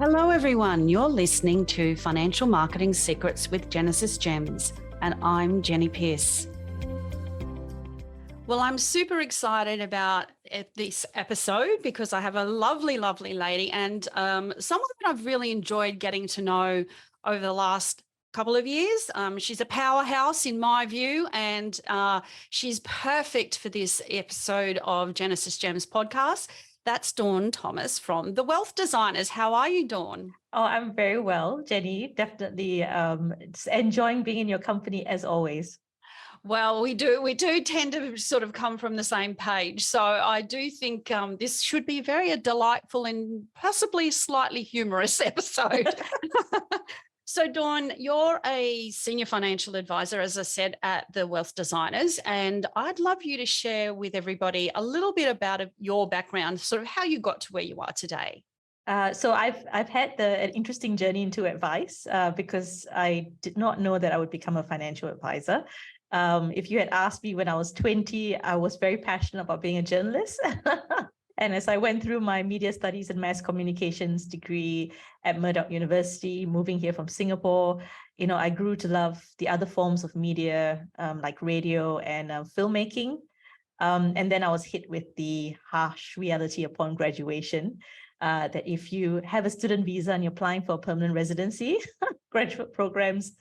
Hello, everyone. You're listening to Financial Marketing Secrets with Jenesis Gems, and I'm Jenny Pierce. Well, I'm super excited about this episode because I have a lovely, lovely lady and someone that I've really enjoyed getting to know over the last couple of years. She's a powerhouse in my view, and she's perfect for this episode of Jenesis Gems podcast. That's Dawn Thomas from The Wealth Designers. How are you, Dawn? Oh, I'm very well, Jenny. Definitely enjoying being in your company as always. Well, we do tend to sort of come from the same page. So I do think this should be a delightful and possibly slightly humorous episode. So Dawn, you're a senior financial advisor, as I said, at The Wealth Designers, and I'd love you to share with everybody a little bit about your background, sort of how you got to where you are today. So I've had an interesting journey into advice because I did not know that I would become a financial advisor. If you had asked me when I was 20, I was very passionate about being a journalist. And as I went through my media studies and mass communications degree at Murdoch University, moving here from Singapore, I grew to love the other forms of media like radio and filmmaking. And then I was hit with the harsh reality upon graduation that if you have a student visa and you're applying for a permanent residency, graduate programs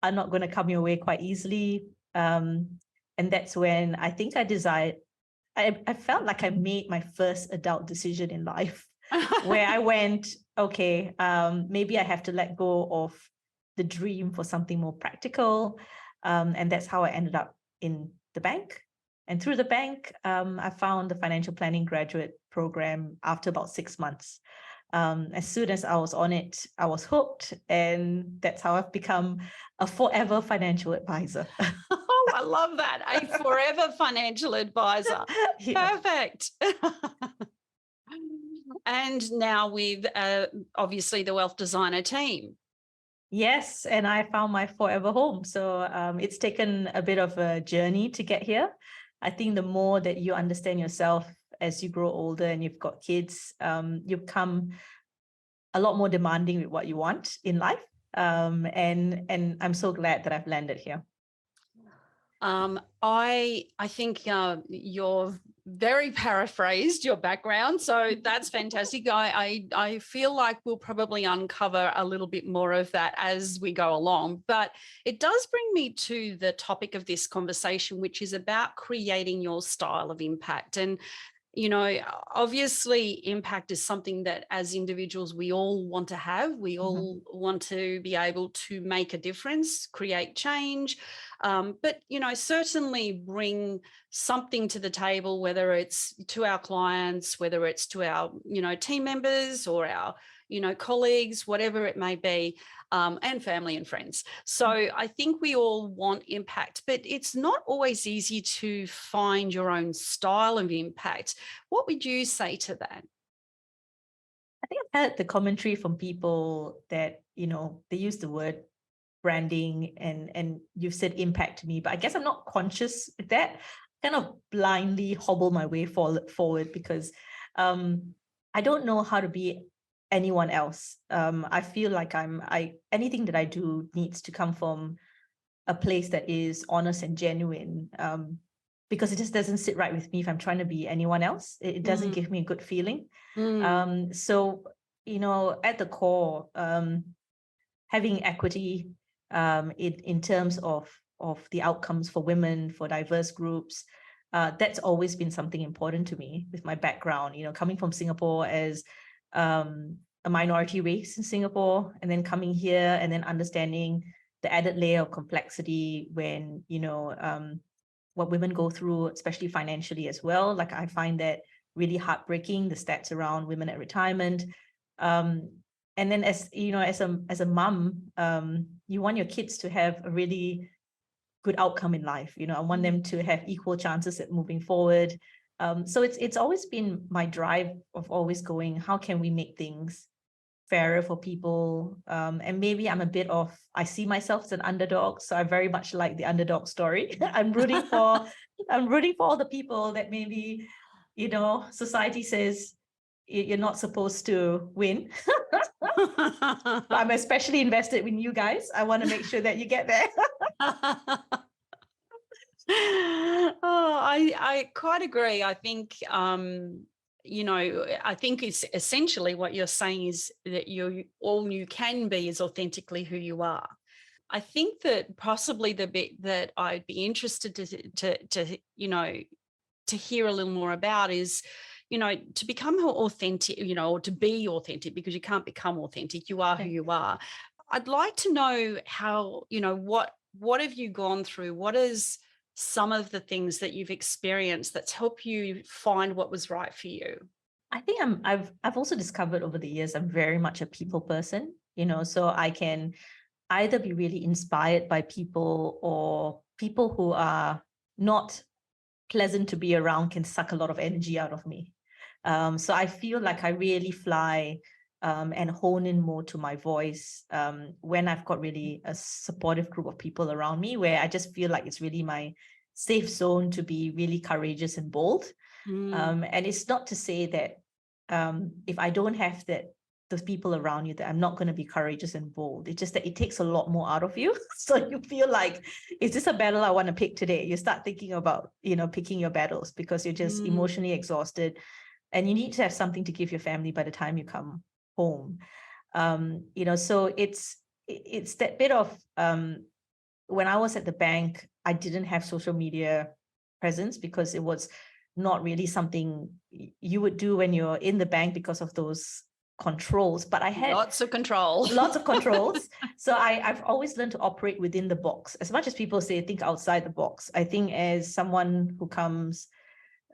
are not going to come your way quite easily. And that's when I think I felt like I made my first adult decision in life where I went, okay, maybe I have to let go of the dream for something more practical. And that's how I ended up in the bank. And through the bank, I found the financial planning graduate program after about 6 months. As soon as I was on it, I was hooked. And that's how I've become a forever financial advisor. Oh, I love that. A forever financial advisor. Yeah. Perfect. And now with obviously the Wealth Designer team. Yes, and I found my forever home. So it's taken a bit of a journey to get here. I think the more that you understand yourself as you grow older and you've got kids, you become a lot more demanding with what you want in life. And I'm so glad that I've landed here. I think you're very paraphrased your background, so that's fantastic. I feel like we'll probably uncover a little bit more of that as we go along, but it does bring me to the topic of this conversation, which is about creating your style of impact. And obviously impact is something that as individuals we all want to have. We all want to be able to make a difference, create change, but certainly bring something to the table, whether it's to our clients, whether it's to our team members or our colleagues, whatever it may be, and family and friends. So I think we all want impact, but it's not always easy to find your own style of impact. What would you say to that? I think I've heard the commentary from people that, they use the word branding and you've said impact to me, but I guess I'm not conscious of that. I kind of blindly hobble my way forward because I don't know how to be anyone else. I feel like anything that I do needs to come from a place that is honest and genuine, because it just doesn't sit right with me if I'm trying to be anyone else. It doesn't give me a good feeling. So, at the core, having equity in terms of the outcomes for women, for diverse groups, that's always been something important to me with my background, coming from Singapore as a minority race in Singapore, and then coming here and then understanding the added layer of complexity when, what women go through, especially financially as well. Like I find that really heartbreaking, the stats around women at retirement. And then as a mom, you want your kids to have a really good outcome in life. I want them to have equal chances at moving forward. So it's always been my drive of always going, how can we make things fairer for people? And maybe I see myself as an underdog. So I very much like the underdog story. I'm rooting for all the people that maybe, society says you're not supposed to win. But I'm especially invested in you guys. I want to make sure that you get there. I quite agree. I think, I think it's essentially what you're saying is that all you can be is authentically who you are. I think that possibly the bit that I'd be interested to hear a little more about is, to become authentic, or to be authentic, because you can't become authentic. You are who you are. I'd like to know how, what have you gone through? What is some of the things that you've experienced that's helped you find what was right for you? I think I've also discovered over the years I'm very much a people person, so I can either be really inspired by people, or people who are not pleasant to be around can suck a lot of energy out of me. So I feel like I really fly and hone in more to my voice when I've got really a supportive group of people around me, where I just feel like it's really my safe zone to be really courageous and bold. And it's not to say that if I don't have those people around you, that I'm not going to be courageous and bold. It's just that it takes a lot more out of you. So you feel like, is this a battle I want to pick today? You start thinking about, picking your battles, because you're just emotionally exhausted, and you need to have something to give your family by the time you come home. So it's that bit of, when I was at the bank, I didn't have social media presence, because it was not really something you would do when you're in the bank because of those controls. But I had lots of controls. So I've always learned to operate within the box. As much as people say think outside the box, I think as someone who comes,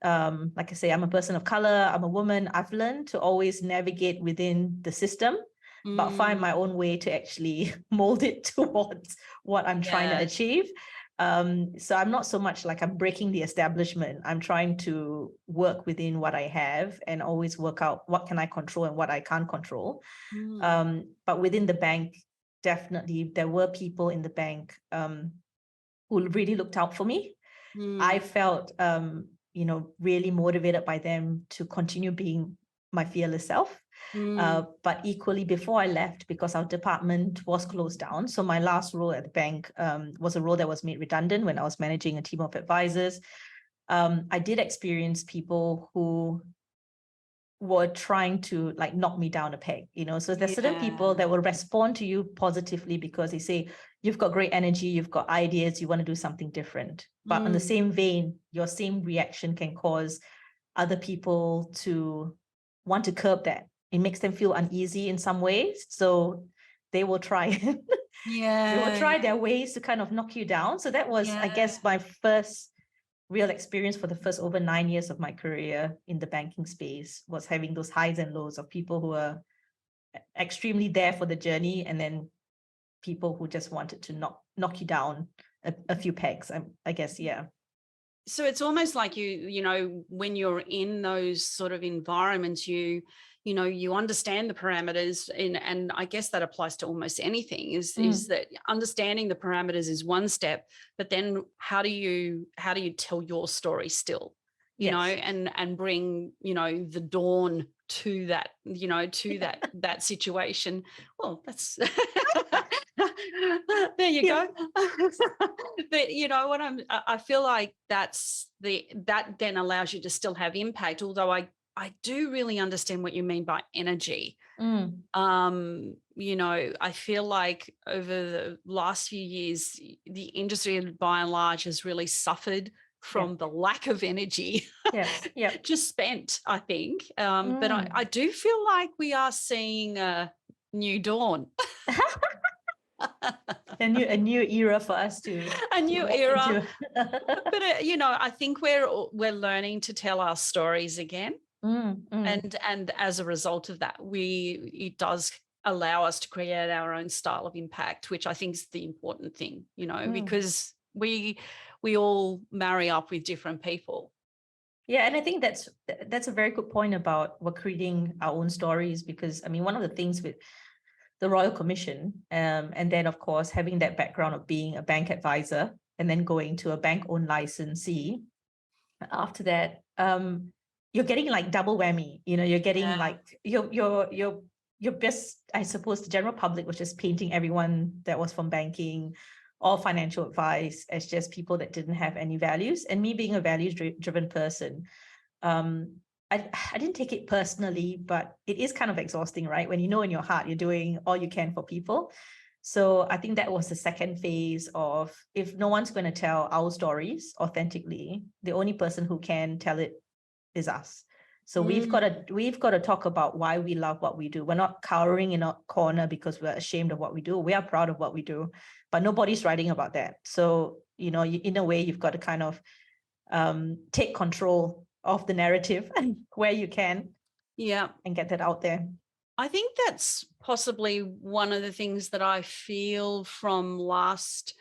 like I say, I'm a person of color, I'm a woman, I've learned to always navigate within the system, but find my own way to actually mold it towards what I'm trying to achieve. So I'm not so much like I'm breaking the establishment. I'm trying to work within what I have and always work out what can I control and what I can't control. But within the bank, definitely there were people in the bank who really looked out for me. I felt, really motivated by them to continue being my fearless self. But equally, before I left, because our department was closed down, so my last role at the bank was a role that was made redundant when I was managing a team of advisors. I did experience people who were trying to like knock me down a peg, so there's certain people that will respond to you positively because they say, you've got great energy, you've got ideas, you want to do something different. But on the same vein, your same reaction can cause other people to want to curb that. It makes them feel uneasy in some ways. So they will try. They will try their ways to kind of knock you down. So that was, I guess, my first real experience for the first over 9 years of my career in the banking space, was having those highs and lows of people who are extremely there for the journey, and then people who just wanted to knock you down a few pegs, I guess. So it's almost like when you're in those sort of environments, you understand the parameters, and I guess that applies to almost anything, is that understanding the parameters is one step, but then how do you tell your story still, and bring, the dawn to that, to that situation. Well, that's there you go. But what I feel like that then allows you to still have impact, although I do really understand what you mean by energy. I feel like over the last few years, the industry by and large has really suffered from the lack of energy. Just spent, I think. But I do feel like we are seeing a new dawn. a new era for us to a new era. But I think we're learning to tell our stories again. And as a result of that, it does allow us to create our own style of impact, which I think is the important thing, because we all marry up with different people. And I think that's a very good point about we're creating our own stories, because I mean, one of the things with the Royal Commission, and then of course having that background of being a bank advisor and then going to a bank-owned licensee, after that, you're getting like double whammy. You're getting like you're you're best, I suppose the general public was just painting everyone that was from banking or financial advice as just people that didn't have any values. And me being a values-driven person, I didn't take it personally, but it is kind of exhausting, right? When you know in your heart you're doing all you can for people. So I think that was the second phase of, if no one's going to tell our stories authentically, the only person who can tell it is us. So we've got to talk about why we love what we do. We're not cowering in a corner because we're ashamed of what we do. We are proud of what we do, but nobody's writing about that. So, you know, in a way, you've got to kind of take control of the narrative where you can, and get that out there. I think that's possibly one of the things that I feel from the last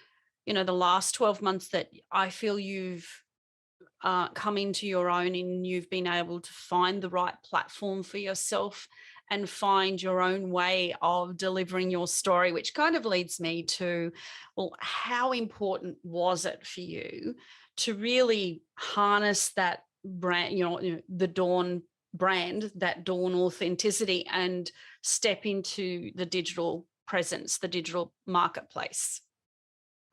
12 months, that I feel you've come into your own, and you've been able to find the right platform for yourself and find your own way of delivering your story, which kind of leads me to, well, how important was it for you to really harness that brand, the Dawn brand, that Dawn authenticity, and step into the digital presence, the digital marketplace?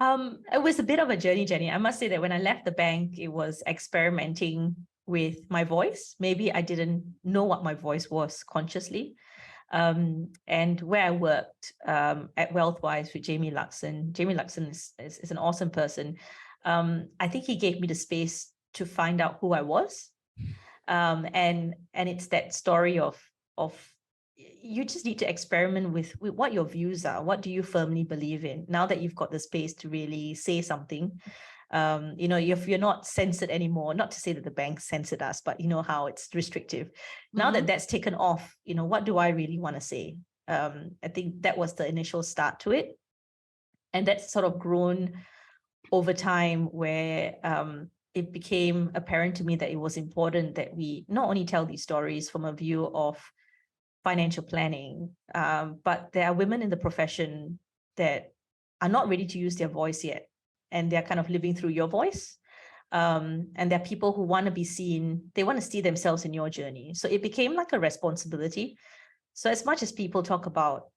It was a bit of a journey, Jenny. I must say that when I left the bank, it was experimenting with my voice. Maybe I didn't know what my voice was consciously. And where I worked at Wealthwise with Jamie Luxon. Jamie Luxon is an awesome person. I think he gave me the space to find out who I was. And it's that story of you just need to experiment with what your views are. What do you firmly believe in? Now that you've got the space to really say something, if you're not censored anymore, not to say that the bank censored us, but you know how it's restrictive. Now that that's taken off, what do I really want to say? I think that was the initial start to it. And that's sort of grown over time, where it became apparent to me that it was important that we not only tell these stories from a view of financial planning, but there are women in the profession that are not ready to use their voice yet, and they're kind of living through your voice. And there are people who want to be seen, they want to see themselves in your journey. So it became like a responsibility. So as much as people talk about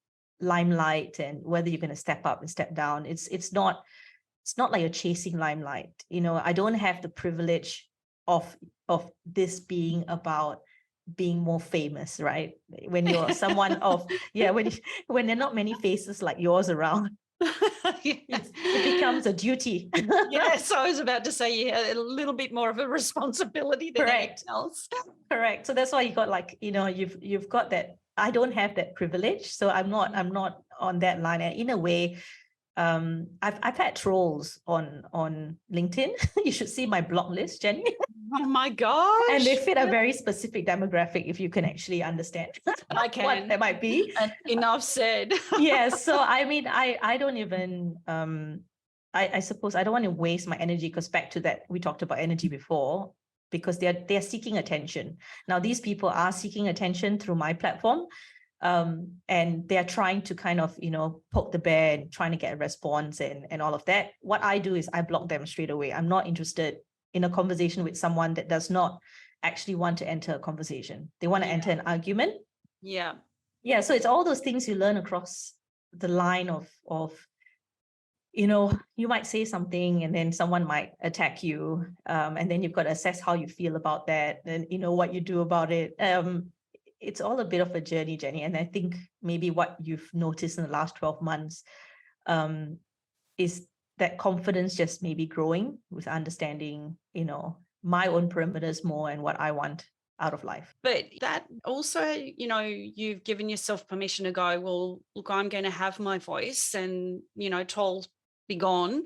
limelight and whether you're going to step up and step down, it's not like you're chasing limelight. I don't have the privilege of this being about being more famous, right? When you're someone of, when there are not many faces like yours around, it becomes a duty. Yes, I was about to say, a little bit more of a responsibility than anything else. Correct. So that's why you got you've got that. I don't have that privilege, so I'm not on that line. And in a way, I've had trolls on LinkedIn. You should see my blog list, Jenny. Oh my gosh. And they fit a very specific demographic, if you can actually understand I can. what that might be. And enough said. Yes. So I mean, I don't even I suppose I don't want to waste my energy, because back to that, we talked about energy before, because they're seeking attention. Now these people are seeking attention through my platform. And they're trying to kind of, poke the bear and trying to get a response and all of that. What I do is I block them straight away. I'm not interested in a conversation with someone that does not actually want to enter a conversation. They want to enter an argument. Yeah. So it's all those things you learn across the line of, you might say something and then someone might attack you. And then you've got to assess how you feel about that and, what you do about it. It's all a bit of a journey, Jenny. And I think maybe what you've noticed in the last 12 months is that confidence just maybe growing with understanding, my own perimeters more and what I want out of life. But that also, you've given yourself permission to go, well, look, I'm going to have my voice and, trolls be gone.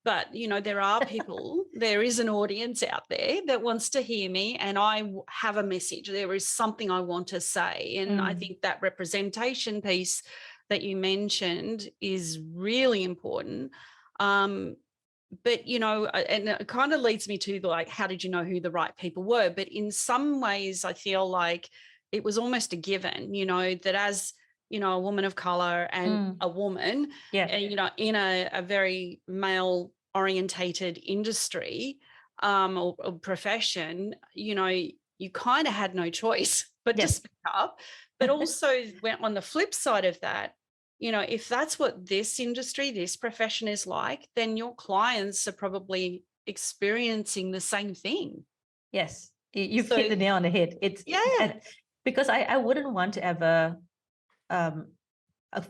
But, there are people, there is an audience out there that wants to hear me, and I have a message. There is something I want to say. And I think that representation piece that you mentioned is really important. But, and it kind of leads me to how did you know who the right people were? But in some ways, I feel like it was almost a given, that as a woman of color and a woman, in a very male orientated industry or profession, you kind of had no choice but to Yes. speak up. But also went on the flip side of that, if that's what this industry, this profession is like, then your clients are probably experiencing the same thing. Yes, you've So hit the nail on the head. yeah. Because I wouldn't want to ever, um,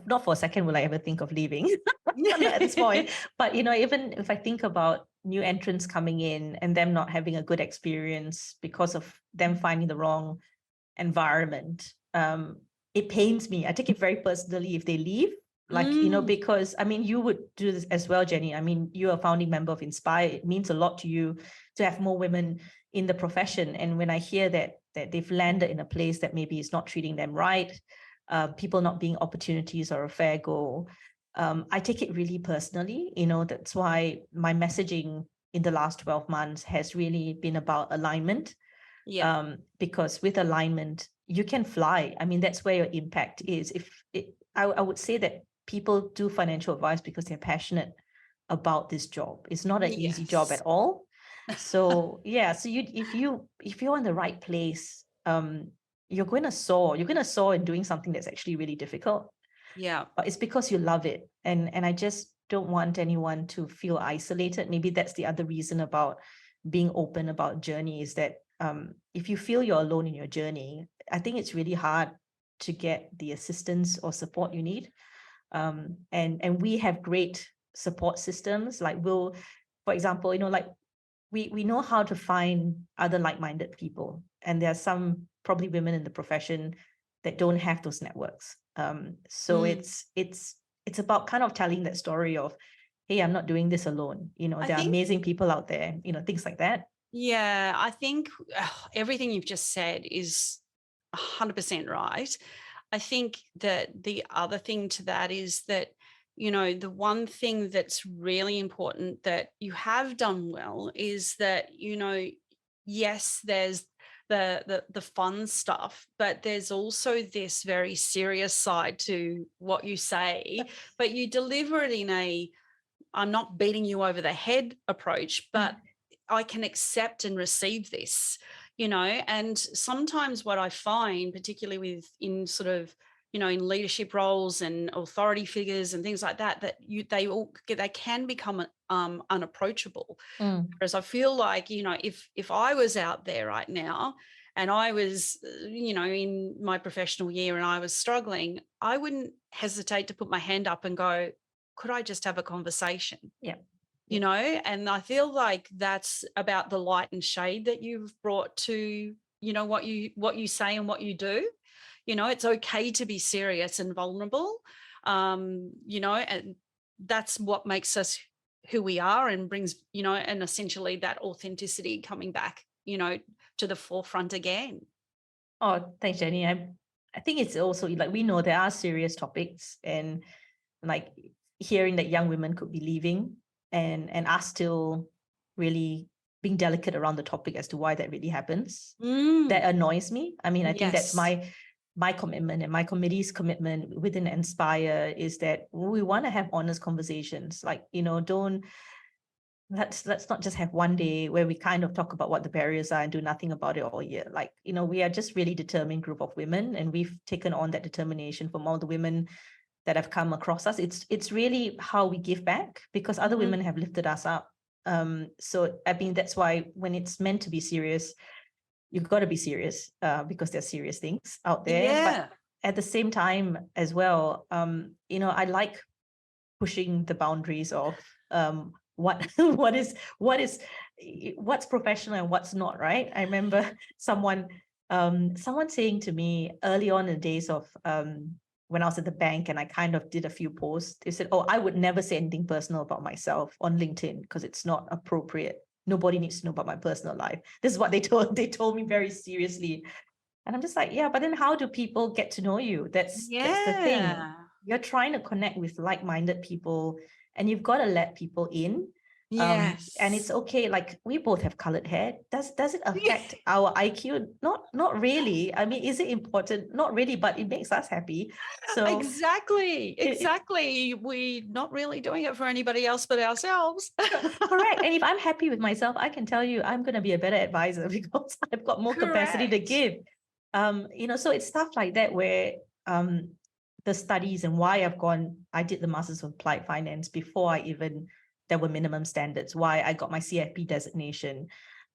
not for a second will I ever think of leaving. Not at this point. But even if I think about new entrants coming in and them not having a good experience because of them finding the wrong environment, it pains me. I take it very personally if they leave. Like, because I mean, you would do this as well, Jenny. I mean, you're a founding member of Inspire. It means a lot to you to have more women in the profession. And when I hear that they've landed in a place that maybe is not treating them right, people not being opportunities or a fair go, I take it really personally. That's why my messaging in the last 12 months has really been about alignment. Yeah. Because with alignment, you can fly. I mean, that's where your impact is. I would say that people do financial advice because they're passionate about this job. It's not an easy job at Yes. all. So yeah, so if you're in the right place, you're going to soar. You're going to soar in doing something that's actually really difficult. Yeah. But it's because you love it. And I just don't want anyone to feel isolated. Maybe that's the other reason about being open about journey, is that if you feel you're alone in your journey, I think it's really hard to get the assistance or support you need. And we have great support systems. Like for example, like we know how to find other like-minded people. And there are some probably women in the profession that don't have those networks. So it's about kind of telling that story of, hey, I'm not doing this alone. I There are think, amazing people out there, things like that. yeah, I think everything you've just said is 100% right. I think that the other thing to that is that, the one thing that's really important that you have done well is that, yes, there's the fun stuff, but there's also this very serious side to what you say, but you deliver it in a, I'm not beating you over the head approach, but I can accept and receive this, and sometimes what I find, particularly in sort of, in leadership roles and authority figures and things like that, they can become unapproachable. Whereas I feel like, if I was out there right now and I was, in my professional year and I was struggling, I wouldn't hesitate to put my hand up and go, could I just have a conversation? Yeah. And I feel like that's about the light and shade that you've brought to, what you say and what you do. It's okay to be serious and vulnerable, and that's what makes us who we are and brings, and essentially that authenticity coming back, to the forefront again. Oh, thanks, Jenny. I think it's also like, we know there are serious topics, and like hearing that young women could be leaving and us still really being delicate around the topic as to why that really happens. That annoys me. I mean, I think that's Yes. my commitment and my committee's commitment within Inspire, is that we want to have honest conversations. Like, let's not just have one day where we kind of talk about what the barriers are and do nothing about it all year. Like, we are just really determined group of women, and we've taken on that determination from all the women that have come across us. It's really how we give back, because other women have lifted us up. So I mean, that's why when it's meant to be serious, you've got to be serious, because there's serious things out there. Yeah. But at the same time as well, I like pushing the boundaries of what's professional and what's not, right? I remember someone saying to me early on in the days of when I was at the bank and I kind of did a few posts. They said, oh, I would never say anything personal about myself on LinkedIn because it's not appropriate. Nobody needs to know about my personal life. This is what they told me very seriously. And I'm just like, yeah, but then how do people get to know you? That's the thing. You're trying to connect with like-minded people, and you've got to let people in. And it's Yes. okay, like we both have colored hair. Does it Yeah. affect our IQ? Not really. I mean, is it important? Not really, but it makes us happy. So Exactly. it Exactly. We're not really doing it for anybody else but ourselves. correct. And if I'm happy with myself, I can tell you I'm gonna be a better advisor because I've got more capacity to Correct. give. So it's stuff like that where the studies and why I did the Masters of Applied Finance before there were minimum standards, why I got my CFP designation,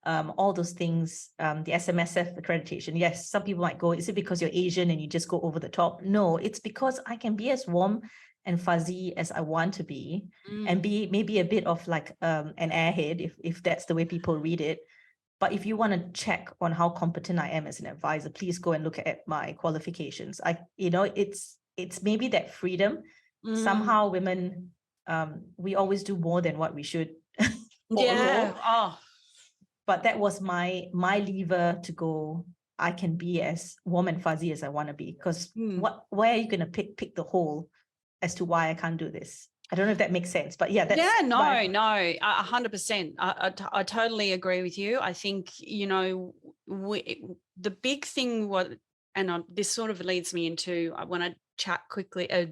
all those things, the SMSF accreditation. Yes, some people might go, is it because you're Asian and you just go over the top? No, it's because I can be as warm and fuzzy as I want to be, and be maybe a bit of like an airhead, if that's the way people read it. But if you want to check on how competent I am as an advisor, please go and look at my qualifications. It's maybe that freedom. Somehow women, we always do more than what we should Yeah. follow. Oh, But that was my lever to go, I can be as warm and fuzzy as I want to be. Because where are you going to pick the hole as to why I can't do this? I don't know if that makes sense, but yeah, that's yeah, no, 100%. I totally agree with you. I think, the big thing this sort of leads me into, I want to chat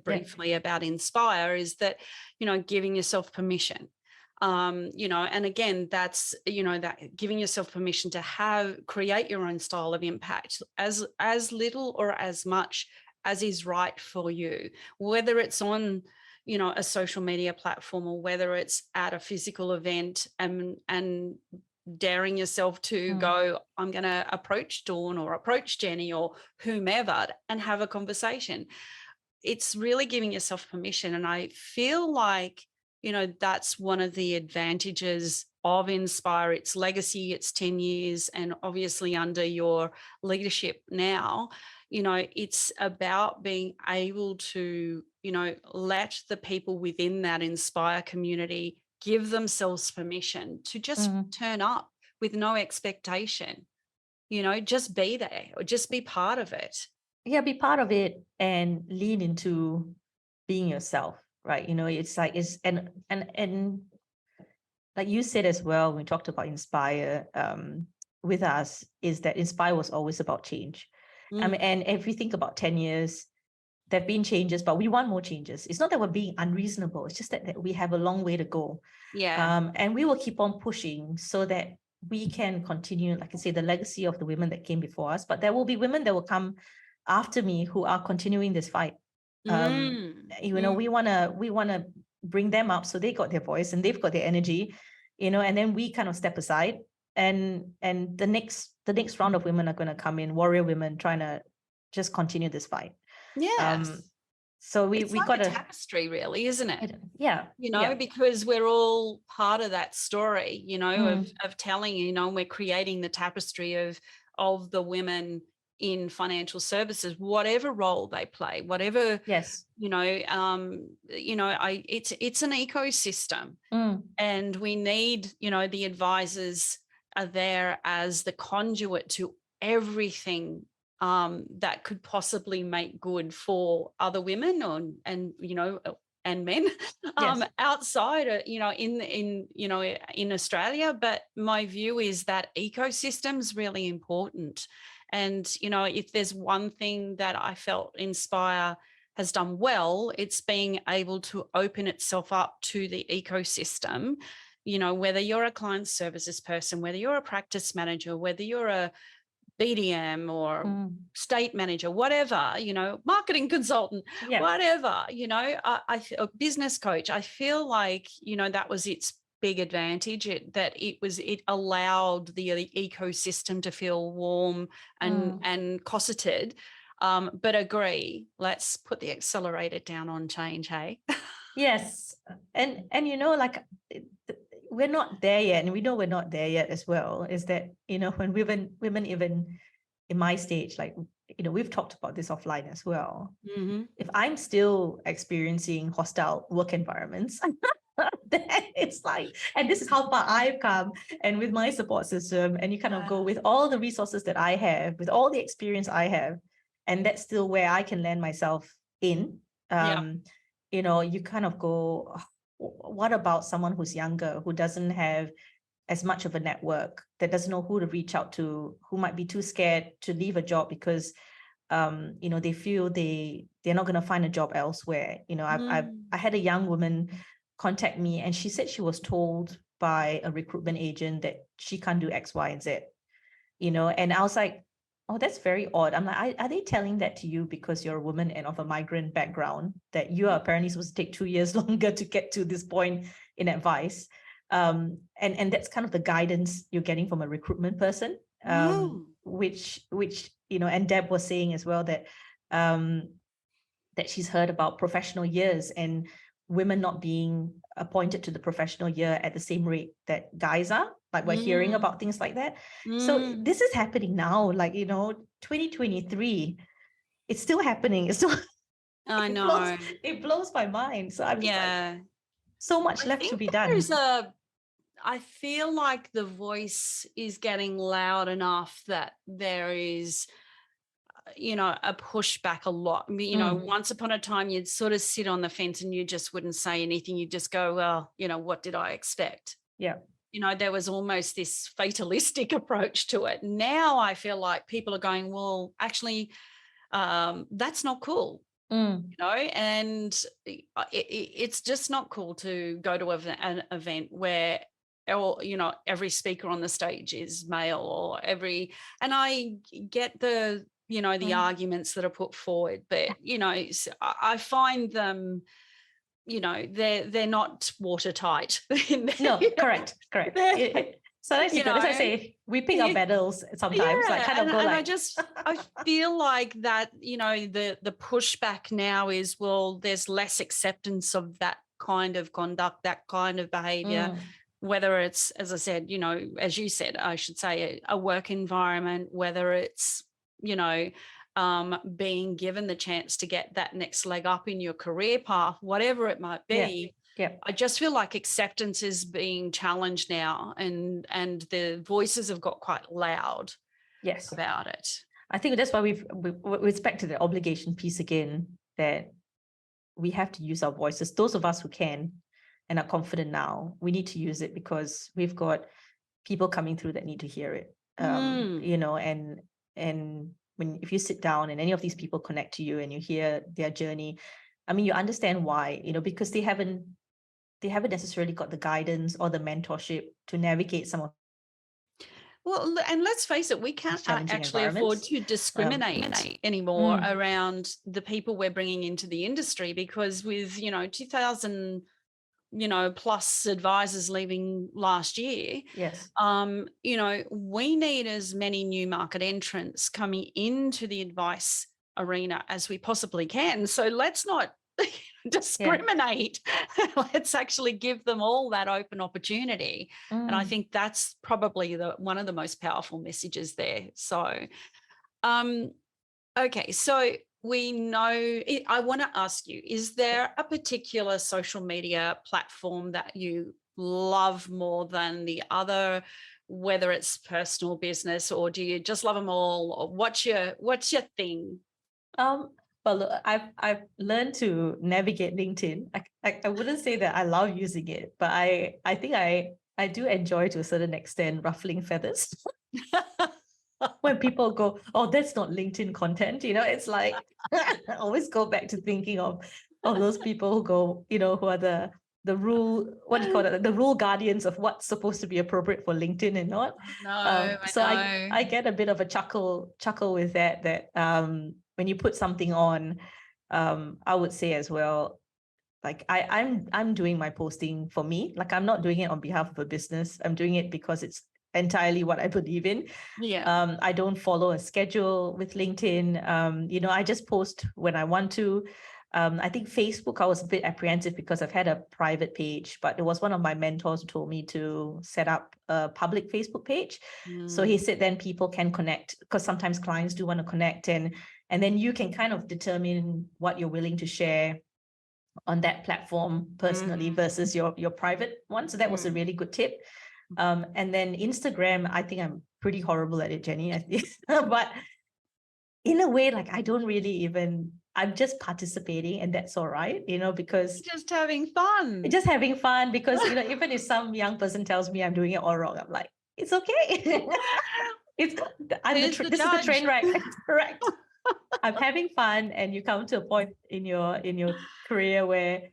briefly about Inspire, is that, giving yourself permission. And again, that's, that giving yourself permission to create your own style of impact, as little or as much as is right for you, whether it's on, a social media platform, or whether it's at a physical event, and daring yourself to go, I'm going to approach Dawn or approach Jenny or whomever and have a conversation. It's really giving yourself permission. And I feel like, that's one of the advantages of Inspire. Its legacy, it's 10 years, and obviously under your leadership now, it's about being able to, let the people within that Inspire community give themselves permission to just turn up with no expectation, just be there or just be part of it. Yeah, be part of it and lean into being yourself, right? It's like and like you said as well, when we talked about Inspire with us, is that Inspire was always about change. And if we think about 10 years, there have been changes, but we want more changes. It's not that we're being unreasonable. It's just that we have a long way to go. Yeah. And we will keep on pushing so that we can continue, like I say, the legacy of the women that came before us. But there will be women that will come after me who are continuing this fight. We wanna bring them up so they got their voice and they've got their energy, and then we kind of step aside, and the next round of women are going to come in, warrior women trying to just continue this fight. Yes. So we like got a tapestry, really, isn't it? Yeah. Because we're all part of that story, of telling, we're creating the tapestry of the women in financial services, whatever role they play, whatever. Yes. It's an ecosystem, and we need, the advisors are there as the conduit to everything that could possibly make good for other women and men outside, in Australia. But my view is that ecosystem's really important. And, if there's one thing that I felt Inspire has done well, it's being able to open itself up to the ecosystem, whether you're a client services person, whether you're a practice manager, whether you're a BDM or state manager, whatever, marketing consultant, whatever, a business coach. I feel like, that was its big advantage, that it allowed the ecosystem to feel warm and cosseted. But agree, let's put the accelerator down on change, hey? Yes. And like, we're not there yet, and we know we're not there yet as well, is that, when women even in my stage, like, we've talked about this offline as well. If I'm still experiencing hostile work environments, then it's like, and this is how far I've come, and with my support system, and you kind of go with all the resources that I have, with all the experience I have, and that's still where I can land myself in. You kind of go, what about someone who's younger, who doesn't have as much of a network, that doesn't know who to reach out to, who might be too scared to leave a job because they feel they're not going to find a job elsewhere. I had a young woman contact me, and she said she was told by a recruitment agent that she can't do X, Y, and Z. And I was like, oh, that's very odd. I'm like, are they telling that to you because you're a woman and of a migrant background, that you are apparently supposed to take 2 years longer to get to this point in advice? And that's kind of the guidance you're getting from a recruitment person, which and Deb was saying as well that that she's heard about professional years and women not being appointed to the professional year at the same rate that guys are. Like, we're hearing about things like that. So this is happening now, 2023. It's still happening. It's still, I know. It blows my mind. So I'm just like, so much left to be done. I feel like the voice is getting loud enough that there is, a pushback a lot. Once upon a time, you'd sort of sit on the fence and you just wouldn't say anything. You'd just go, well, what did I expect? Yeah. There was almost this fatalistic approach to it. Now I feel like people are going, well, actually, that's not cool. And it's just not cool to go to an event where, every speaker on the stage is male, and I get the arguments that are put forward, but, I find them, they're not watertight. No, correct. So that's as I say, we pick our battles sometimes. I feel like that, the pushback now is, well, there's less acceptance of that kind of conduct, that kind of behavior, whether it's, as I said, as you said, I should say, a work environment, whether it's, being given the chance to get that next leg up in your career path, whatever it might be. Yeah. I just feel like acceptance is being challenged now, and the voices have got quite loud about it. I think that's why we're back to the obligation piece again, that we have to use our voices. Those of us who can and are confident now, we need to use it, because we've got people coming through that need to hear it. And if you sit down and any of these people connect to you and you hear their journey, I mean, you understand why, because they haven't necessarily got the guidance or the mentorship to navigate some of. Well, and let's face it, we can't actually afford to discriminate anymore around the people we're bringing into the industry, because with 2,000 plus advisors leaving last year. Yes. We need as many new market entrants coming into the advice arena as we possibly can. So let's not discriminate. Let's actually give them all that open opportunity. And I think that's probably one of the most powerful messages there. So, okay. So we know, I want to ask you, is there a particular social media platform that you love more than the other, whether it's personal, business, or do you just love them all? Or what's your thing? Well, look, I've learned to navigate LinkedIn. I wouldn't say that I love using it, but I think I do enjoy, to a certain extent, ruffling feathers. When people go, oh, that's not LinkedIn content, it's like, I always go back to thinking of those people who go, who are the rule, what do you call it, the rule guardians of what's supposed to be appropriate for LinkedIn and not. I get a bit of a chuckle with that when you put something on, I would say as well, like I'm doing my posting for me. Like, I'm not doing it on behalf of a business. I'm doing it because it's entirely what I believe in. I don't follow a schedule with LinkedIn. I just post when I want to. I think Facebook, I was a bit apprehensive because I've had a private page, but it was one of my mentors who told me to set up a public Facebook page. So he said then people can connect, because sometimes clients do want to connect, and then you can kind of determine what you're willing to share on that platform personally versus your private one. So that was a really good tip. And then Instagram, I think I'm pretty horrible at it, Jenny. But in a way, like, I I'm just participating, and that's all right, because Just having fun. just having fun, because even if some young person tells me I'm doing it all wrong, I'm like, it's okay. This is the train wreck. Correct. I'm having fun, and you come to a point in your career where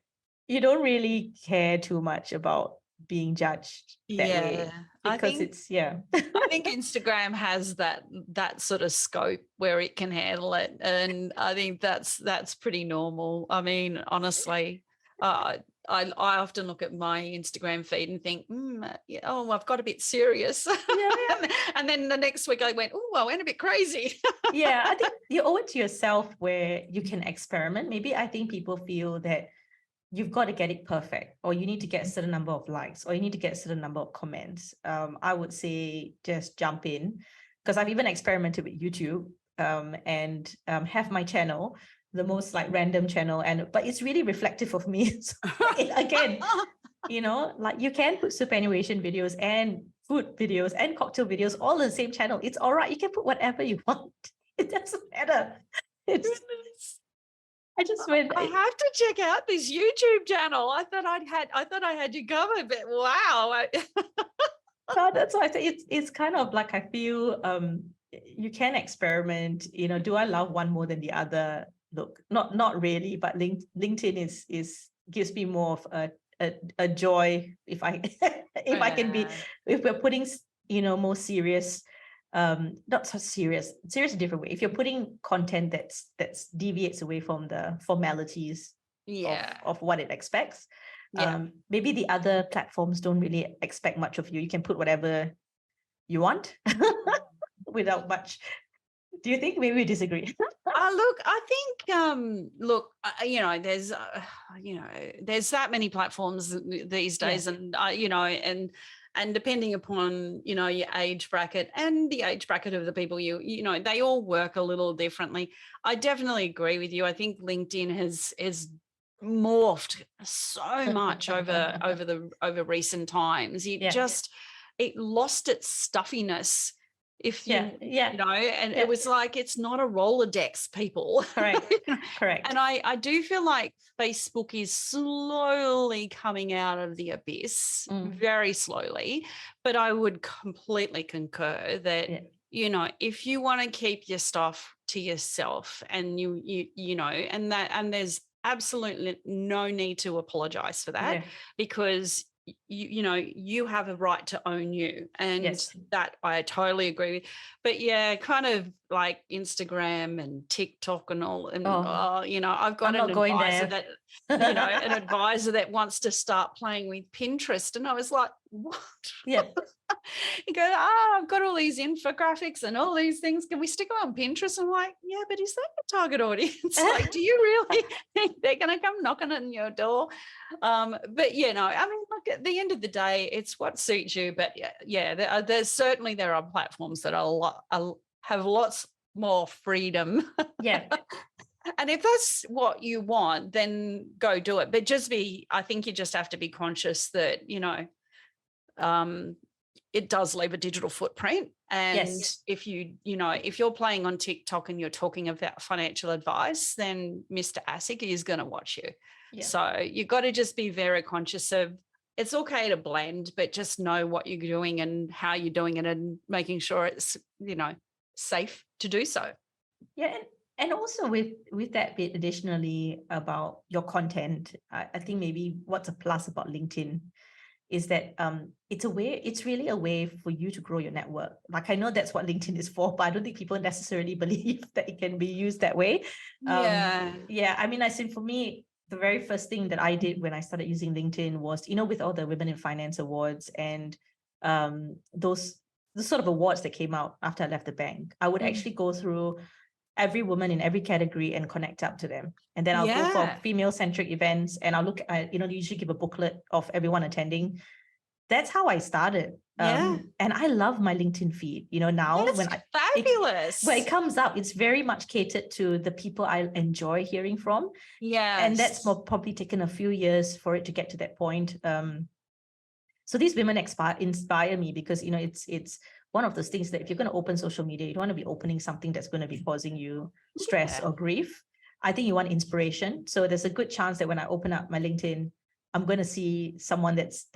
you don't really care too much about being judged that way, because I think Instagram has that sort of scope where it can handle it, and I think that's pretty normal. I mean, honestly, I often look at my Instagram feed and think, oh, I've got a bit serious. Yeah. And then the next week I went, oh, I went a bit crazy. Yeah, I think you owe it to yourself where you can experiment. Maybe I think people feel that you've got to get it perfect, or you need to get a certain number of likes, or you need to get a certain number of comments. I would say just jump in, because I've even experimented with YouTube and have my channel, the most like random channel, but it's really reflective of me. So, again, like you can put superannuation videos and food videos and cocktail videos all in the same channel. It's all right. You can put whatever you want. It doesn't matter. I just went. I have to check out this YouTube channel. I thought I had you covered, but wow. No, that's why I say it's kind of like, I feel you can experiment. Do I love one more than the other? Look, not really, but LinkedIn is gives me more of a joy if I I can be, if we're putting more serious, not so serious a different way. If you're putting content that's deviates away from the formalities of what it expects, maybe the other platforms don't really expect much of you. You can put whatever you want without much. Do you think? Maybe we disagree. Look, I think, there's that many platforms these days, and and depending upon your age bracket and the age bracket of the people they all work a little differently. I definitely agree with you. I think LinkedIn has morphed so much over recent times. It lost its stuffiness. It was like, it's not a Rolodex, people. Correct. And I do feel like Facebook is slowly coming out of the abyss, very slowly. But I would completely concur that if you want to keep your stuff to yourself, and and there's absolutely no need to apologize for that, because you have a right to own you, and that I totally agree with. But kind of like Instagram and TikTok and all, and I've got an advisor that an advisor that wants to start playing with Pinterest, and I was like, what? He goes, I've got all these infographics and all these things. Can we stick them on Pinterest? I'm like, yeah, but is that your target audience? Like, do you really think they're going to come knocking on your door? I mean, look, at the end of the day, it's what suits you. But there are platforms that have lots more freedom. And if that's what you want, then go do it. But I think you just have to be conscious that, it does leave a digital footprint. And if you're playing on TikTok and you're talking about financial advice, then Mr. ASIC is going to watch you. So you've got to just be very conscious of, it's okay to blend, but just know what you're doing and how you're doing it, and making sure it's, safe to do so. Yeah. And also with that bit, additionally, about your content, I think maybe what's a plus about LinkedIn is that it's really a way for you to grow your network. Like, I know that's what LinkedIn is for, but I don't think people necessarily believe that it can be used that way. I mean, I think for me, the very first thing that I did when I started using LinkedIn was, with all the Women in Finance awards and the sort of awards that came out after I left the bank, I would actually go through every woman in every category and connect up to them. And then I'll go for female-centric events, and I'll look at, they usually give a booklet of everyone attending. That's how I started. And I love my LinkedIn feed. Now fabulous. When it comes up, it's very much catered to the people I enjoy hearing from. And that's probably taken a few years for it to get to that point. So these women inspire me, because, it's one of those things that if you're going to open social media, you don't want to be opening something that's going to be causing you stress or grief. I think you want inspiration. So there's a good chance that when I open up my LinkedIn, I'm going to see someone that's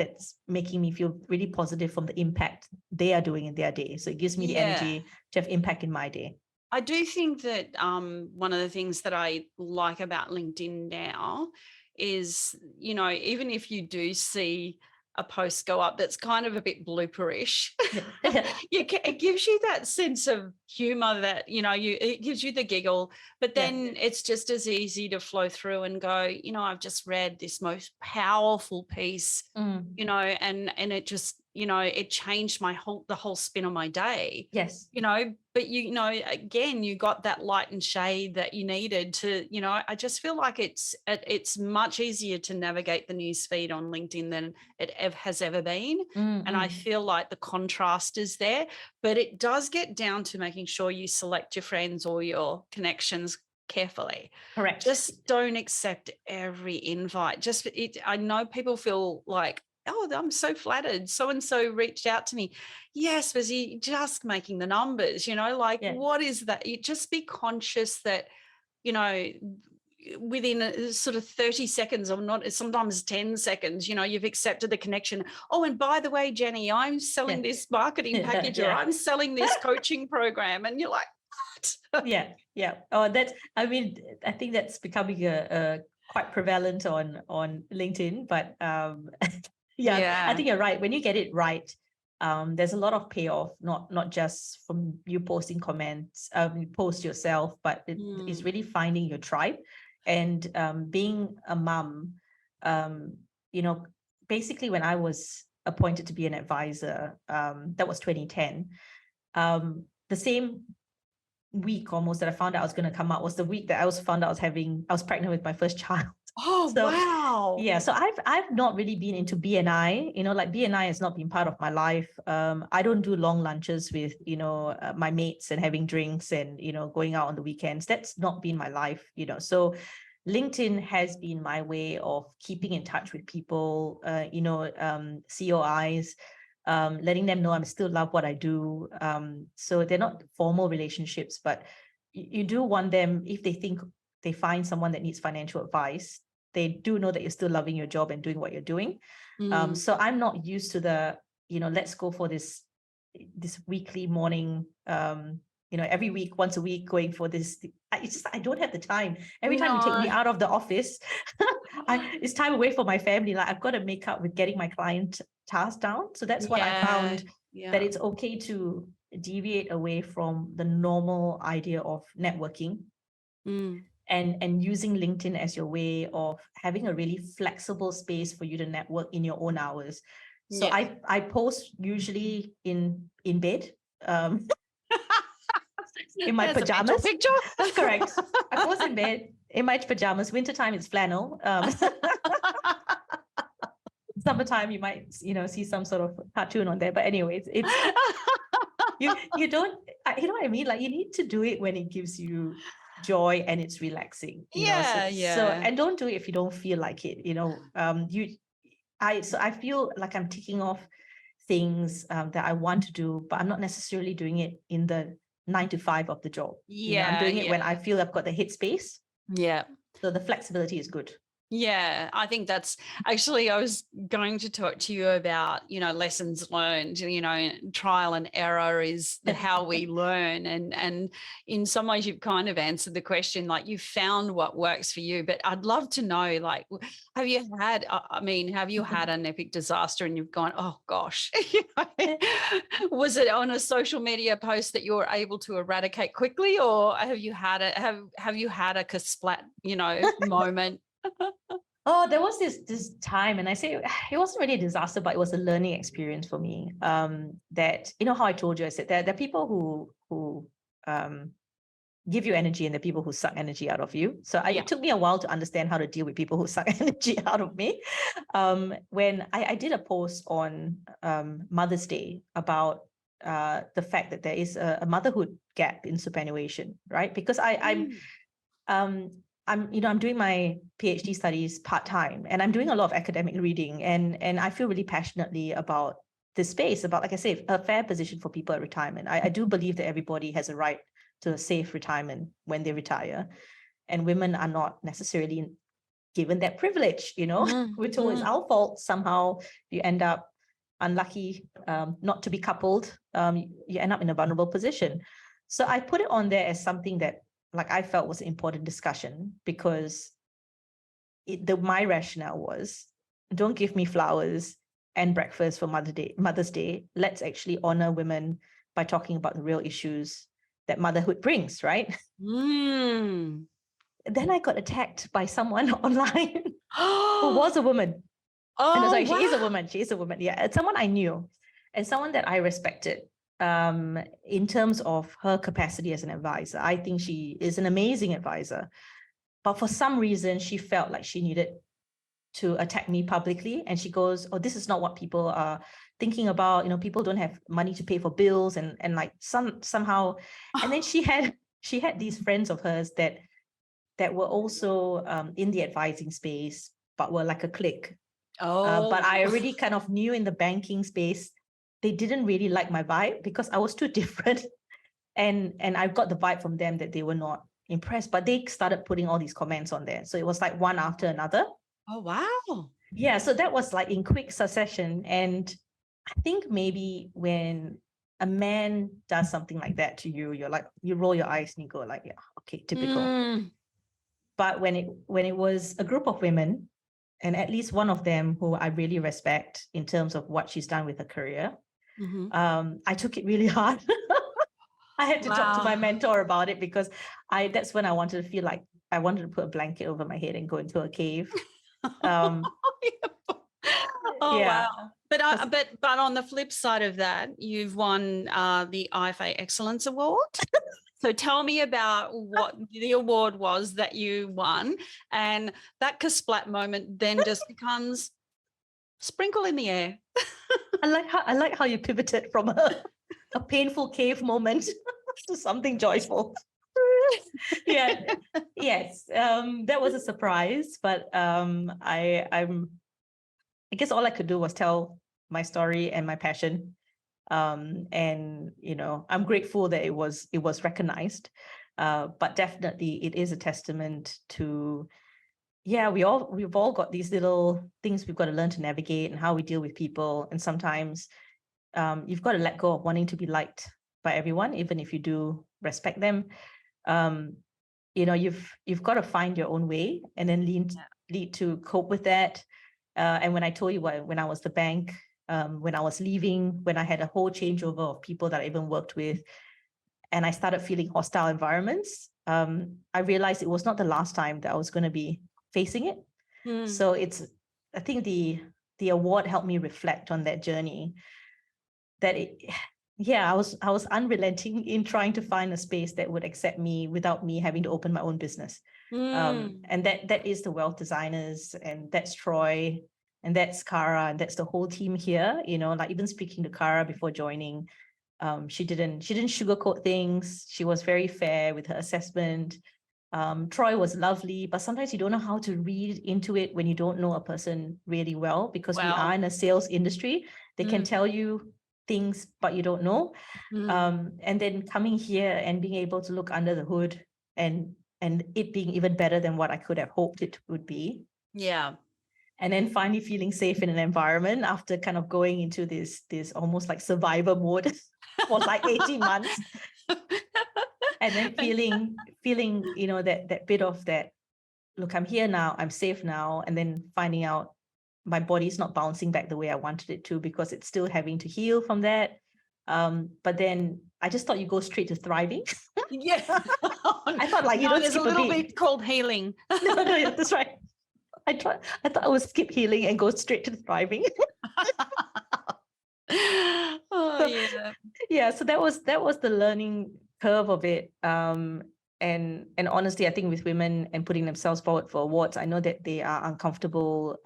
making me feel really positive from the impact they are doing in their day. So it gives me the energy to have impact in my day. I do think that one of the things that I like about LinkedIn now is, you know, even if you do see a post go up that's kind of a bit blooperish, it gives you that sense of humor that, you know, it gives you the giggle, but then it's just as easy to flow through and go, you know, I've just read this most powerful piece, you know, and it just, you know, it changed the whole spin of my day. Yes. You know, but you know, again, you got that light and shade that you needed to, you know, I just feel like it's much easier to navigate the news feed on LinkedIn than it has ever been. And I feel like the contrast is there, but it does get down to making sure you select your friends or your connections carefully. Correct. Just don't accept every invite. I know people feel like, oh, I'm so flattered. So-and-so reached out to me. Yes, was he just making the numbers? You know, like what is that? You just be conscious that, you know, within a sort of 30 seconds or not, sometimes 10 seconds, you know, you've accepted the connection. Oh, and by the way, Jenny, I'm selling this marketing package or I'm selling this coaching program. And you're like, what? Yeah. Oh, I mean, I think that's becoming a quite prevalent on LinkedIn, but I think you're right. When you get it right, there's a lot of payoff, not just from you posting comments, you post yourself, but it's really finding your tribe. And being a mom, you know, basically when I was appointed to be an advisor, that was 2010. The same week almost that I found out I was going to come out was the week that I found out I was pregnant with my first child. Oh, wow. Yeah. So I've not really been into BNI, you know, like BNI has not been part of my life. I don't do long lunches with, you know, my mates and having drinks and, you know, going out on the weekends. That's not been my life, you know. So LinkedIn has been my way of keeping in touch with people, you know, COIs, letting them know I still love what I do. So they're not formal relationships, but you do want them, if they think they find someone that needs financial advice, they do know that you're still loving your job and doing what you're doing. So I'm not used to the, you know, let's go for this weekly morning, you know, every week, once a week, going for this. I don't have the time. Every time you take me out of the office, it's time away for my family. Like I've got to make up with getting my client task down. So that's what I found, that it's okay to deviate away from the normal idea of networking. And using LinkedIn as your way of having a really flexible space for you to network in your own hours. So I post usually in bed, in my pajamas. Picture. That's correct. I post in bed in my pajamas. Wintertime it's flannel. Summertime you might, you know, see some sort of cartoon on there. But anyways, it's you don't, you know what I mean? Like you need to do it when it gives you joy and it's relaxing, you know. So and don't do it if you don't feel like it, you know. I feel like I'm ticking off things that I want to do, but I'm not necessarily doing it in the 9 to 5 of the job. You know, I'm doing it when I feel I've got the headspace. So the flexibility is good. Yeah, I think that's actually, I was going to talk to you about, you know, lessons learned, you know, trial and error is how we learn. And in some ways you've kind of answered the question, like you found what works for you, but I'd love to know, like, have you had an epic disaster and you've gone, oh gosh, was it on a social media post that you were able to eradicate quickly, or have you had a kasplat, you know, moment? Oh, there was this time, and I say it wasn't really a disaster, but it was a learning experience for me. That, you know how I told you, I said there are people who give you energy and the people who suck energy out of you. So it took me a while to understand how to deal with people who suck energy out of me. When I did a post on Mother's Day about the fact that there is a motherhood gap in superannuation, right? Because I'm doing my PhD studies part-time and I'm doing a lot of academic reading and I feel really passionately about this space, about, like I say, a fair position for people at retirement. I do believe that everybody has a right to a safe retirement when they retire. and women are not necessarily given that privilege. We're told it's our fault. Somehow you end up unlucky, not to be coupled. You end up in a vulnerable position. So I put it on there as something that I felt was an important discussion, because my rationale was, don't give me flowers and breakfast for Mother's Day. Let's actually honor women by talking about the real issues that motherhood brings, right? Then I got attacked by someone online who was a woman. Oh, sorry, wow. she is a woman. She is a woman. Yeah, it's someone I knew and someone that I respected in terms of her capacity as an advisor. I think she is an amazing advisor. But for some reason, she felt like she needed to attack me publicly. And she goes, oh, this is not what people are thinking about. People don't have money to pay for bills and somehow. And then she had these friends of hers that were also in the advising space, but were like a clique. But I already kind of knew in the banking space, they didn't really like my vibe because I was too different. And I got the vibe from them that they were not impressed, but they started putting all these comments on there. So it was like one after another. Oh, wow. Yeah. So that was like in quick succession. And I think maybe when a man does something like that to you, you're like, you roll your eyes and you go like, yeah, okay, typical. But when it was a group of women, and at least one of them who I really respect in terms of what she's done with her career, I took it really hard. I had to talk to my mentor about it, because that's when I wanted to feel like I wanted to put a blanket over my head and go into a cave. Oh, yeah. Wow. But on the flip side of that, you've won the IFA Excellence Award. So tell me about what the award was that you won, and that kasplat moment then just becomes sprinkle in the air. I like how you pivoted from a painful cave moment to something joyful. Yeah. Yes. That was a surprise, but I guess all I could do was tell my story and my passion. And I'm grateful that it was recognized. But definitely it is a testament to, we've all got these little things we've got to learn to navigate and how we deal with people. And sometimes you've got to let go of wanting to be liked by everyone, even if you do respect them. You've got to find your own way and then lead to cope with that. And when I told you when I was the bank, when I was leaving, when I had a whole changeover of people that I even worked with, and I started feeling hostile environments, I realized it was not the last time that I was going to be facing it. So I think the award helped me reflect on that journey. I was unrelenting in trying to find a space that would accept me without me having to open my own business. And that is the Wealth Designers, and that's Troy, and that's Cara, and that's the whole team here. Even speaking to Cara before joining, she didn't sugarcoat things. She was very fair with her assessment. Troy was lovely, but sometimes you don't know how to read into it when you don't know a person really well, because we are in a sales industry. They can tell you things, but you don't know. And then coming here and being able to look under the hood and it being even better than what I could have hoped it would be. Yeah. And then finally feeling safe in an environment after kind of going into this almost like survivor mode for like 18 months. And then feeling, that bit of that, look, I'm here now, I'm safe now. And then finding out my body's not bouncing back the way I wanted it to, because it's still having to heal from that. But then I just thought you go straight to thriving. Yeah. I thought you don't there's skip a little beat. bit called healing. No, that's right. I thought I would skip healing and go straight to thriving. So that was the learning curve of it. And honestly, I think with women and putting themselves forward for awards, I know that they are uncomfortable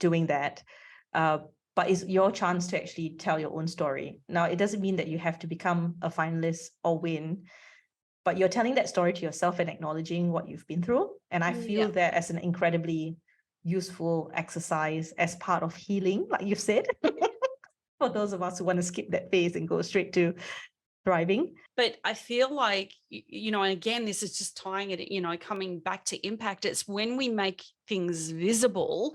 doing that. But it's your chance to actually tell your own story. Now, it doesn't mean that you have to become a finalist or win, but you're telling that story to yourself and acknowledging what you've been through. And I feel that as an incredibly useful exercise as part of healing, like you've said, for those of us who want to skip that phase and go straight to thriving. But I feel like, you know, and again, this is just tying it, you know, coming back to impact. It's when we make things visible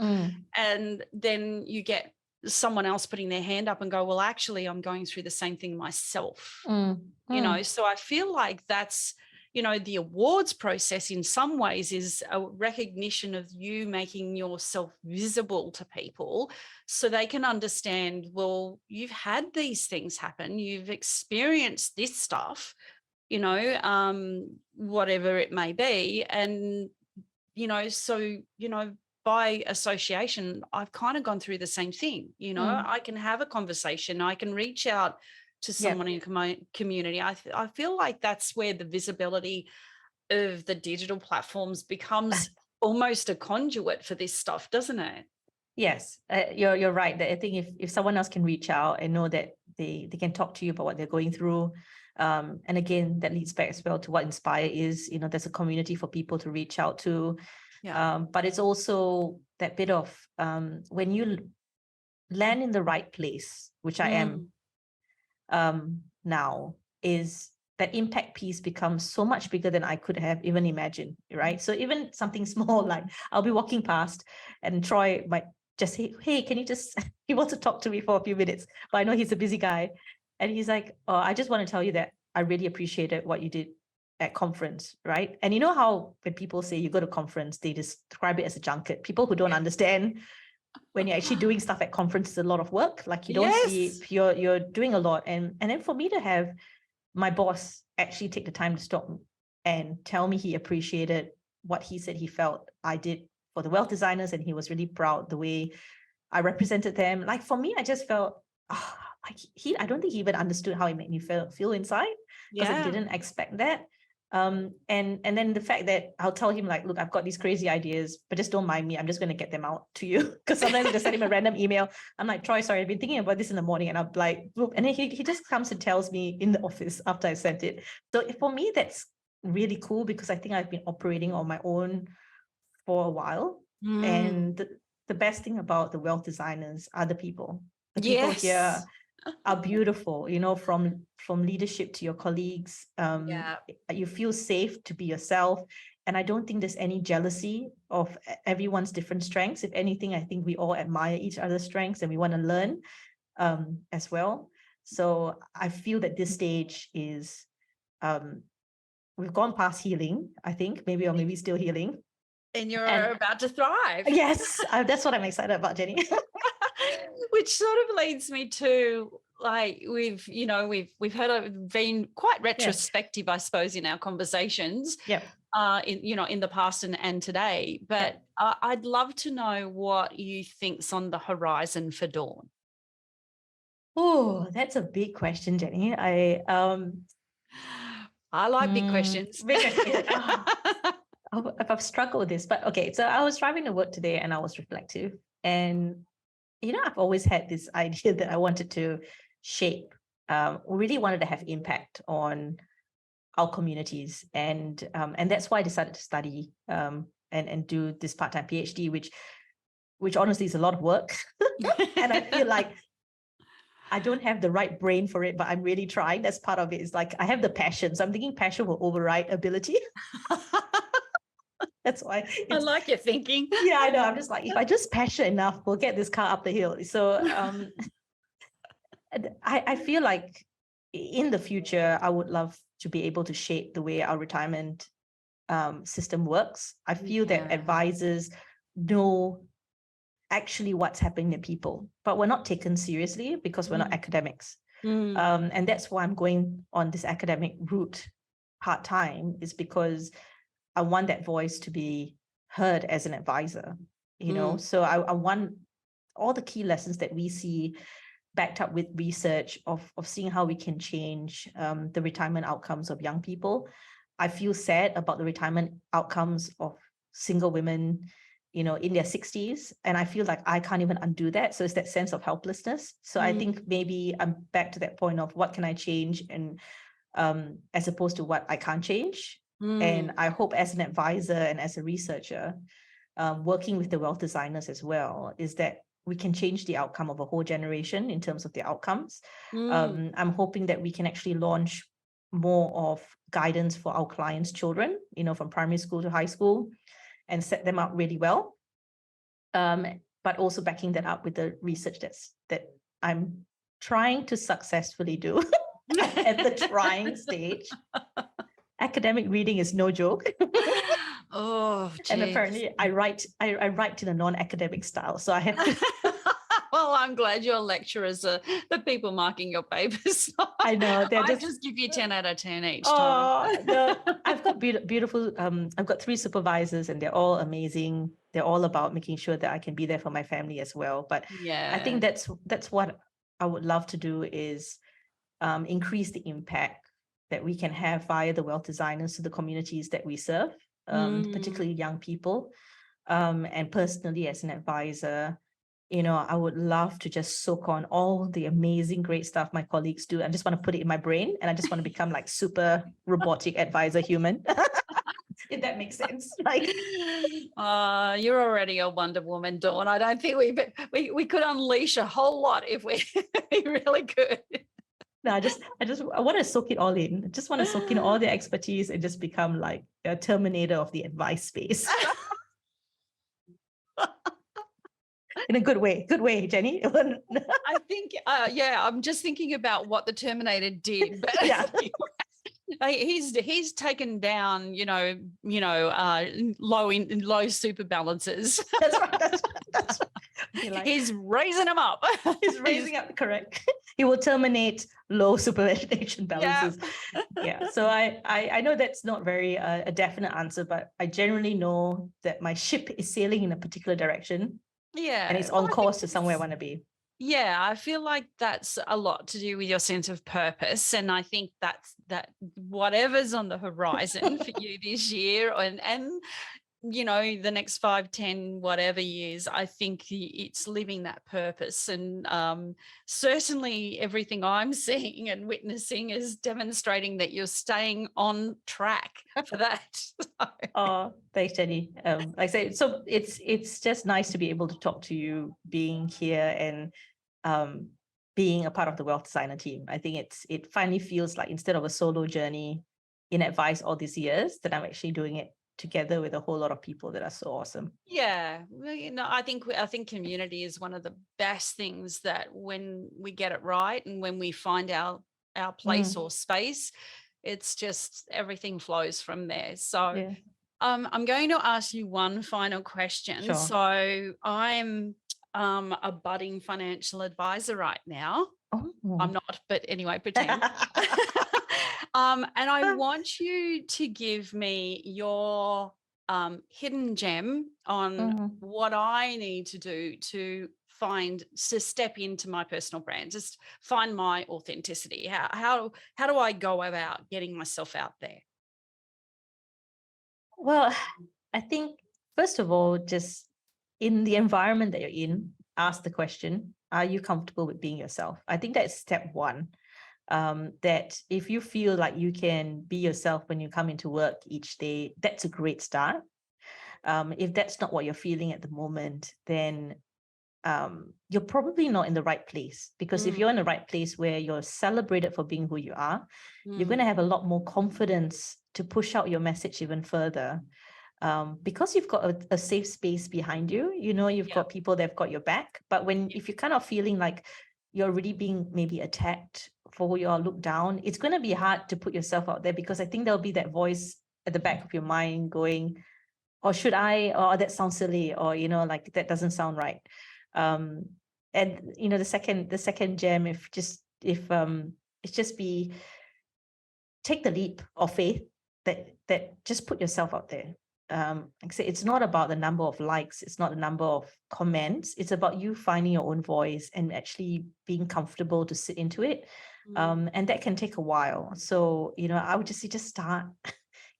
and then you get someone else putting their hand up and go, well, actually, I'm going through the same thing myself. You know, so I feel like that's, you know, the awards process in some ways is a recognition of you making yourself visible to people so they can understand, well, you've had these things happen, you've experienced this stuff, you know, whatever it may be. And, you know, so, you know, by association, I've kind of gone through the same thing. You know, I can have a conversation, I can reach out to someone in a community. I feel like that's where the visibility of the digital platforms becomes almost a conduit for this stuff, doesn't it? Yes, you're right. That I think if someone else can reach out and know that they can talk to you about what they're going through, and again, that leads back as well to what Inspire is. You know, there's a community for people to reach out to. But it's also that bit of when you land in the right place, which I am now, is that impact piece becomes so much bigger than I could have even imagined, right? So even something small, like I'll be walking past and Troy might just say, hey, can you just, he wants to talk to me for a few minutes, but I know he's a busy guy. And he's like, oh, I just want to tell you that I really appreciated what you did at conference, right? And you know how when people say you go to conference, they describe it as a junket. People who don't understand when you're actually doing stuff at conference, it's a lot of work. Like you don't see, you're doing a lot. And then for me to have my boss actually take the time to stop and tell me he appreciated what he said he felt I did for the wealth designers, and he was really proud the way I represented them. Like for me, I just felt, I don't think he even understood how it made me feel inside, because I didn't expect that. And then the fact that I'll tell him like, look, I've got these crazy ideas, but just don't mind me. I'm just going to get them out to you. Because sometimes I just send him a random email. I'm like, Troy, sorry, I've been thinking about this in the morning. And I'm like, whoop. And then he just comes and tells me in the office after I sent it. So for me, that's really cool, because I think I've been operating on my own for a while. And the best thing about the wealth designers are the people. The people here are beautiful, you know, from leadership to your colleagues. You feel safe to be yourself. And I don't think there's any jealousy of everyone's different strengths. If anything, I think we all admire each other's strengths and we want to learn as well. So I feel that this stage is, we've gone past healing, I think, maybe still healing. And you're about to thrive. Yes, that's what I'm excited about, Jenny. Which sort of leads me to, like, we've been quite retrospective, I suppose, in our conversations. In the past and today. But I'd love to know what you think's on the horizon for Dawn. Oh, that's a big question, Jenny. I like big questions. I've struggled with this, but okay. So I was driving to work today and I was reflective, and you know, I've always had this idea that I wanted to shape, really wanted to have impact on our communities, and that's why I decided to study and do this part-time PhD, which honestly is a lot of work, and I feel like I don't have the right brain for it, but I'm really trying. That's part of it. It's like I have the passion, so I'm thinking passion will override ability. That's why I like your thinking. Yeah, I know. I'm just like, if I just passion enough, we'll get this car up the hill. So I feel like in the future, I would love to be able to shape the way our retirement system works. I feel that advisors know actually what's happening to people, but we're not taken seriously because we're not academics. And that's why I'm going on this academic route part-time, is because I want that voice to be heard as an advisor, you know. So I want all the key lessons that we see backed up with research of seeing how we can change the retirement outcomes of young people. I feel sad about the retirement outcomes of single women, you know, in their 60s. And I feel like I can't even undo that. So it's that sense of helplessness. So I think maybe I'm back to that point of what can I change, and as opposed to what I can't change. And I hope as an advisor and as a researcher, working with the wealth designers as well, is that we can change the outcome of a whole generation in terms of the outcomes. I'm hoping that we can actually launch more of guidance for our clients' children, from primary school to high school, and set them up really well. But also backing that up with the research that I'm trying to successfully do at the trying stage. Academic reading is no joke. Oh, geez. And apparently I write in a non-academic style. So I have to. Well, I'm glad your lecturers are the people marking your papers. I know. I just give you 10 out of 10 each time. Oh, no. I've got beautiful, I've got 3 supervisors and they're all amazing. They're all about making sure that I can be there for my family as well. But yeah, I think that's what I would love to do is increase the impact that we can have via the wealth designers to the communities that we serve, particularly young people. And personally, as an advisor, I would love to just soak on all the amazing, great stuff my colleagues do. I just want to put it in my brain and I just want to become like super robotic advisor human. If that makes sense. Like, you're already a Wonder Woman, Dawn. I don't think we could unleash a whole lot if we really could. No, I want to soak it all in. I just want to soak in all the expertise and just become like a Terminator of the advice space. In a good way, Jenny. I think, I'm just thinking about what the Terminator did. But yeah. He's taken down, low super balances. That's right. That's right. Like, he's raising them up. He's raising up, correct. He will terminate low superannuation balances. Yeah. So I know that's not very a definite answer, but I generally know that my ship is sailing in a particular direction. Yeah. And it's on course to somewhere I want to be. Yeah, I feel like that's a lot to do with your sense of purpose. And I think that whatever's on the horizon for you this year and the next 5, 10, whatever years, I think it's living that purpose. And certainly everything I'm seeing and witnessing is demonstrating that you're staying on track for that. Oh, thanks, Jenny. Like I say, so it's just nice to be able to talk to you, being here and being a part of the wealth designer team. I think it finally feels like instead of a solo journey in advice all these years, that I'm actually doing it together with a whole lot of people that are so awesome. Yeah, well, I think community is one of the best things that when we get it right and when we find our place or space, it's just everything flows from there. So yeah. I'm going to ask you one final question. Sure. So I'm a budding financial advisor right now. Oh. I'm not, but anyway, pretend. And I want you to give me your hidden gem on what I need to do to step into my personal brand, just find my authenticity. How do I go about getting myself out there? Well, I think, first of all, just in the environment that you're in, ask the question, are you comfortable with being yourself? I think that's step one. That if you feel like you can be yourself when you come into work each day, that's a great start. If that's not what you're feeling at the moment, then you're probably not in the right place. Because if you're in the right place where you're celebrated for being who you are, you're going to have a lot more confidence to push out your message even further. Because you've got a safe space behind you, you've got people that have got your back. But if you're kind of feeling like you're really being maybe attacked for who you are, looked down, it's going to be hard to put yourself out there, because I think there'll be that voice at the back of your mind going, or should I, or that sounds silly, or, like that doesn't sound right. And, the second gem, it's just take the leap of faith that just put yourself out there. Like I say, it's not about the number of likes, it's not the number of comments, it's about you finding your own voice and actually being comfortable to sit into it. And that can take a while. So, I would just say, just start,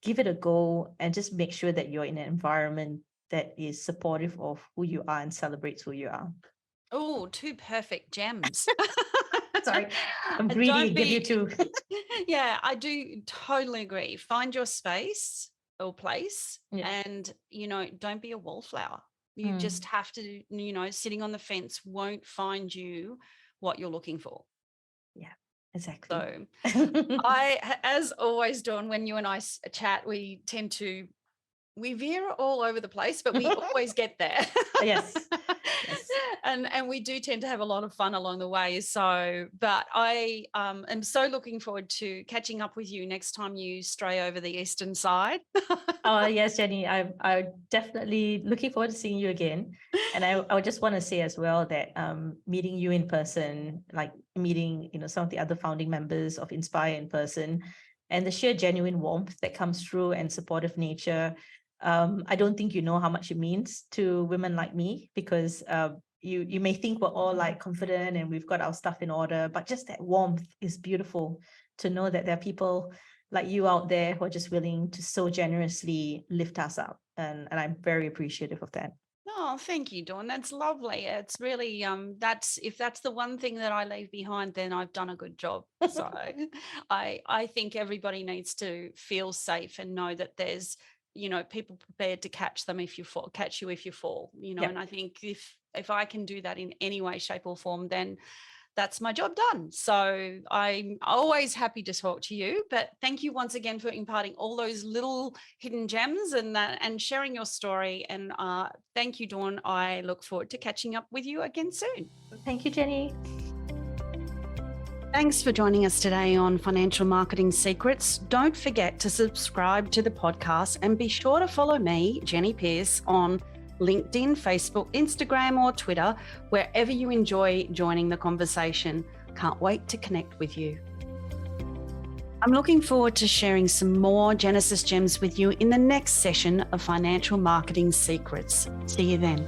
give it a go, and just make sure that you're in an environment that is supportive of who you are and celebrates who you are. Oh, 2 perfect gems. Sorry, I'm greedy. Give you 2. Yeah, I do totally agree. Find your space or place, and don't be a wallflower. You just have to, sitting on the fence won't find you what you're looking for. Yeah, exactly. So as always, Dawn, when you and I chat, we veer all over the place, but we always get there. Yes. And we do tend to have a lot of fun along the way. So, but I am so looking forward to catching up with you next time you stray over the eastern side. Oh, yes, Jenny, I'm definitely looking forward to seeing you again. And I just want to say as well that meeting you in person, like meeting, some of the other founding members of Inspire in person, and the sheer genuine warmth that comes through and supportive nature, I don't think you know how much it means to women like me, because you may think we're all like confident and we've got our stuff in order, but just that warmth is beautiful, to know that there are people like you out there who are just willing to so generously lift us up. And I'm very appreciative of that. Oh, thank you, Dawn. That's lovely. It's really if that's the one thing that I leave behind, then I've done a good job. So I think everybody needs to feel safe and know that there's, people prepared to catch you if you fall, Yep. And I think if I can do that in any way, shape or form, then that's my job done. So I'm always happy to talk to you, but thank you once again for imparting all those little hidden gems and sharing your story. And thank you, Dawn. I look forward to catching up with you again soon. Thank you, Jenny. Thanks for joining us today on Financial Marketing Secrets. Don't forget to subscribe to the podcast and be sure to follow me, Jenny Pearce, on LinkedIn, Facebook, Instagram, or Twitter, wherever you enjoy joining the conversation. Can't wait to connect with you. I'm looking forward to sharing some more Jenesis gems with you in the next session of Financial Marketing Secrets. See you then.